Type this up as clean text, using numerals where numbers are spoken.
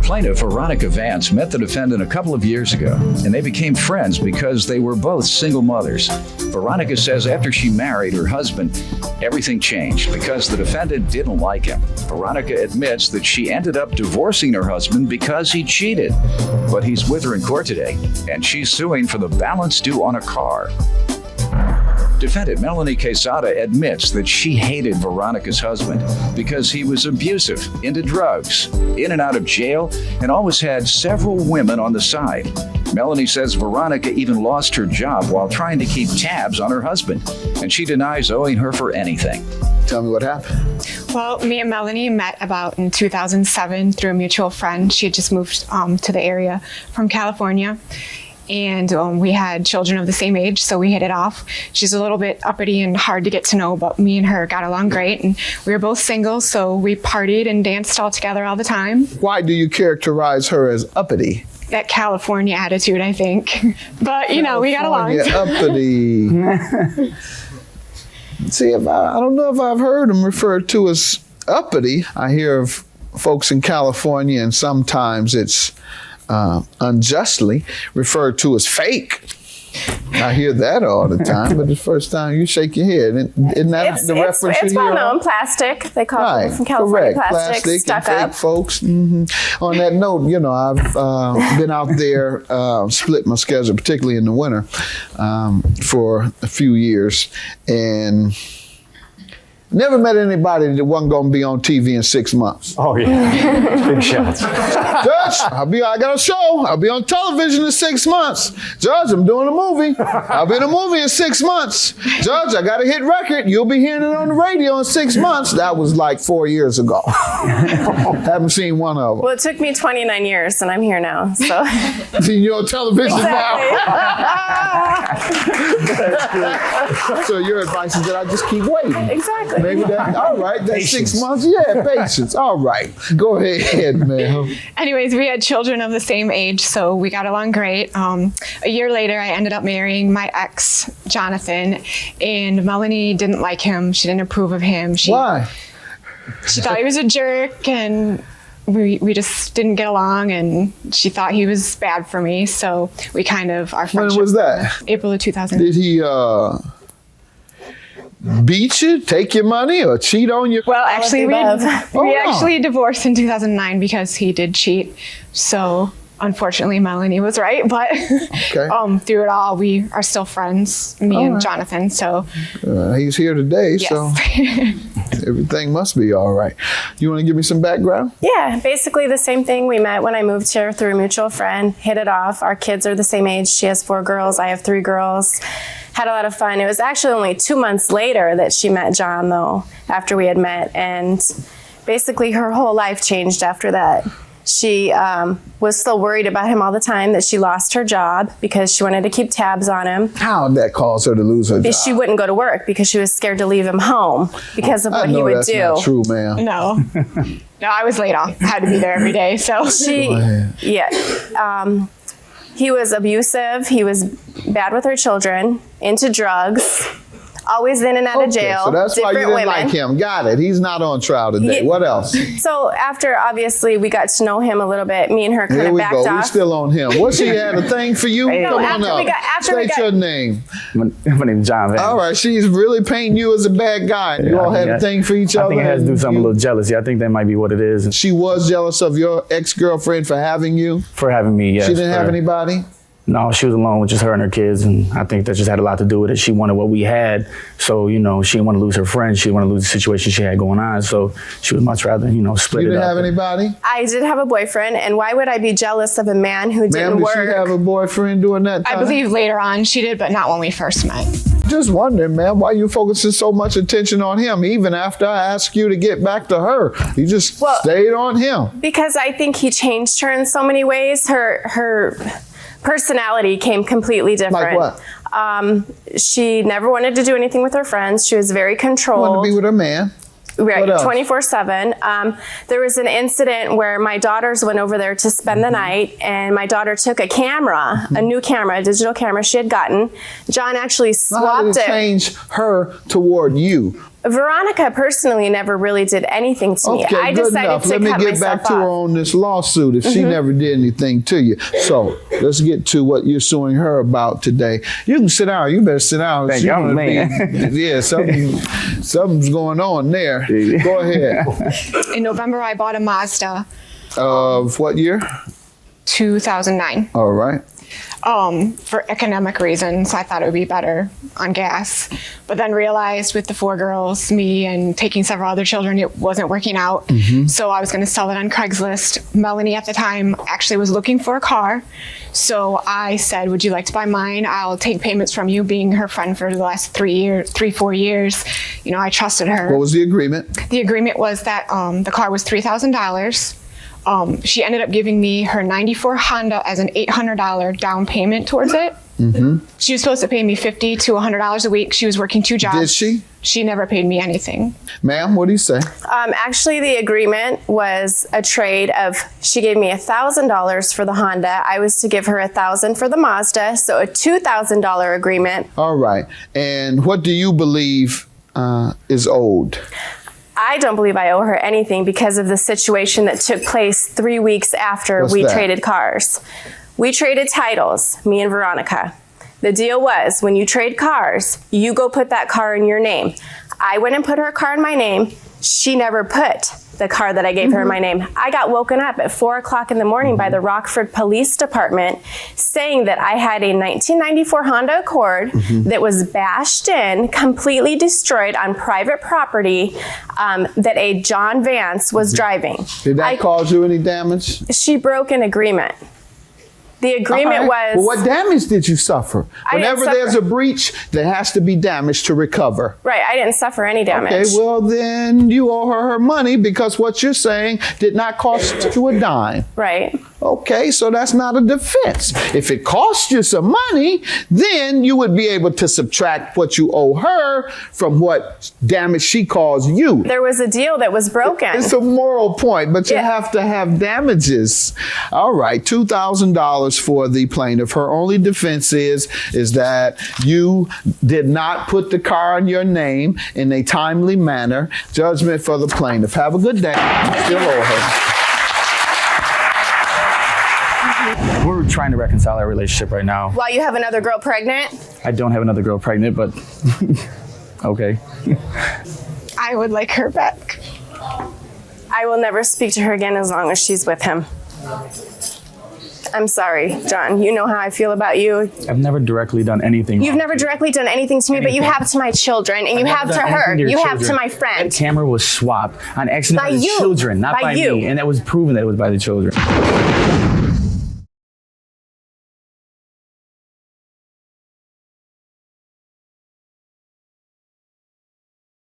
Plaintiff Veronica Vance met the defendant a couple of years ago, and they became friends because they were both single mothers. Veronica says after she married her husband, everything changed because the defendant didn't like him. Veronica admits that she ended up divorcing her husband because he cheated. But he's with her in court today, and she's suing for the balance due on a car. Defendant Melanie Quesada admits that she hated Veronica's husband because he was abusive, into drugs, in and out of jail, and always had several women on the side. Melanie says Veronica even lost her job while trying to keep tabs on her husband, and she denies owing her for anything. Tell me what happened. Well, me and Melanie met about in 2007 through a mutual friend. She had just moved to the area from California. And we had children of the same age, so we hit it off. She's a little bit uppity and hard to get to know, but me and her got along great. And we were both single, so we partied and danced all together all the time. Why do you characterize her as uppity? That California attitude, I think. But, you know, we got along. Uppity. See, I don't know if I've heard them referred to as uppity. I hear of folks in California, and sometimes it's unjustly referred to as fake. I hear that all the time, but the first time you shake your head, isn't that the reference you hear? It's well known, plastic. They call it from California, correct. Plastic stuck and up. fake folks. On that note, you know, I've been out there, split my schedule, particularly in the winter, for a few years, and never met anybody that wasn't going to be on TV in 6 months. Oh, yeah. Big shots. Judge, I got a show. I'll be on television in 6 months. Judge, I'm doing a movie. I'll be in a movie in 6 months. Judge, I got a hit record. You'll be hearing it on the radio in 6 months. That was like 4 years ago. Haven't seen one of them. Well, it took me 29 years, and I'm here now. So Seen you on television now. So your advice is that I just keep waiting. Exactly. Maybe that, all right, that's Patience. 6 months. Yeah, patience. All right. Go ahead, man. Anyways, we had children of the same age, so we got along great. A year later, I ended up marrying my ex, Jonathan, and Melanie didn't like him. She didn't approve of him. Why? She thought he was a jerk, and we just didn't get along, and she thought he was bad for me, so we kind of, our friendship. When was that? April of 2000. Did he beat you, take your money, or cheat on you? Well, actually, we Oh, actually divorced in 2009 because he did cheat. So, unfortunately, Melanie was right. But through it all, we are still friends, me and Jonathan. So he's here today, yes. so everything must be all right. You want to give me some background? yeah, basically the same thing. We met when I moved here through a mutual friend, hit it off. Our kids are the same age. She has 4 girls. I have 3 girls. Had a lot of fun. It was actually only 2 months later that she met John, though, after we had met. And basically her whole life changed after that. She was still worried about him all the time, that she lost her job because she wanted to keep tabs on him. How did that cause her to lose her job? She wouldn't go to work because she was scared to leave him home because of what he would do. That's not true, ma'am. No. No, I was laid off. I had to be there every day. So he was abusive. He was bad with her children, into drugs, always in and out of jail. So that's why you didn't like him. Got it. He's not on trial today. What else? So after, obviously, we got to know him a little bit, me and her kind of backed off. We still on him. What, she had a thing for you? No, Come on up. State your name. My name's John Van. All right, she's really painting you as a bad guy. You all had a thing for each other. I think it has to do with something a little jealousy. I think that might be what it is. She was jealous of your ex-girlfriend for having you? For having me, yes. She didn't have anybody? No, she was alone with just her and her kids, and I think that just had a lot to do with it. She wanted what we had, so, you know, she didn't want to lose her friends. She didn't want to lose the situation she had going on, so she would much rather, you know, split it up. You didn't have anybody? I did have a boyfriend, and why would I be jealous of a man who didn't work? Did she have a boyfriend during that time? I believe later on she did, but not when we first met. Just wondering, man, why you focusing so much attention on him, even after I asked you to get back to her? You just stayed on him. Because I think he changed her in so many ways. Her personality came completely different. Like what? She never wanted to do anything with her friends. She was very controlled. Wanted to be with her man. Right, 24/7. There was an incident where my daughters went over there to spend the night, and my daughter took a camera, a new camera, a digital camera she had gotten. John actually swapped How did it change her toward you? Veronica personally never really did anything to me. Okay, I good decided enough. to Let me cut get myself back to her off. on this lawsuit if she never did anything to you. So let's get to what you're suing her about today. You can sit down. You better sit down. Thank She you. I'm a wanna man. yeah, something's going on there. Go ahead. In November, I bought a Mazda, Of what year? 2009. All right. For economic reasons. I thought it would be better on gas, but then realized with the 4 girls, me, and taking several other children, it wasn't working out. So I was going to sell it on Craigslist. Melanie at the time actually was looking for a car. So I said, would you like to buy mine? I'll take payments from you, being her friend for the last 4 years. You know, I trusted her. What was the agreement? The agreement was that the car was $3,000. She ended up giving me her 94 Honda as an $800 down payment towards it. She was supposed to pay me $50 to $100 a week. She was working 2 jobs. Did she? She never paid me anything. Ma'am, what do you say? Actually, the agreement was a trade of, she gave me $1,000 for the Honda. I was to give her $1,000 for the Mazda, so a $2,000 agreement. All right. And what do you believe is owed? I don't believe I owe her anything because of the situation that took place 3 weeks after What's we that? traded cars. We traded titles, me and Veronica. The deal was, when you trade cars, you go put that car in your name. I went and put her car in my name. She never put the car that I gave her in my name. I got woken up at 4 o'clock in the morning by the Rockford Police Department saying that I had a 1994 Honda Accord that was bashed in, completely destroyed on private property, that a John Vance was driving. Did that cause you any damage? She broke an agreement. The agreement All right. was... Well, what damage did you suffer? I didn't Whenever there's suffer- a breach, there has to be damage to recover. Right, I didn't suffer any damage. Okay, well then you owe her money because what you're saying did not cost you a dime. Right. Okay, so that's not a defense. If it cost you some money, then you would be able to subtract what you owe her from what damage she caused you. There was a deal that was broken. It's a moral point, but you Yeah. have to have damages. All right, $2,000 for the plaintiff. Her only defense is that you did not put the car in your name in a timely manner. Judgment for the plaintiff. Have a good day. Still owe her. We're trying to reconcile our relationship right now. While you have another girl pregnant? I don't have another girl pregnant, but okay. I would like her back. I will never speak to her again as long as she's with him. I'm sorry, John. You know how I feel about you. I've never directly done anything. You've wrong. never directly done anything to me, but you have to my children, and you I've have never to done her. anything to You your have to children. my friend. That camera was swapped on accident By by the you. children, not By by you. me, and that was proven that it was by the children.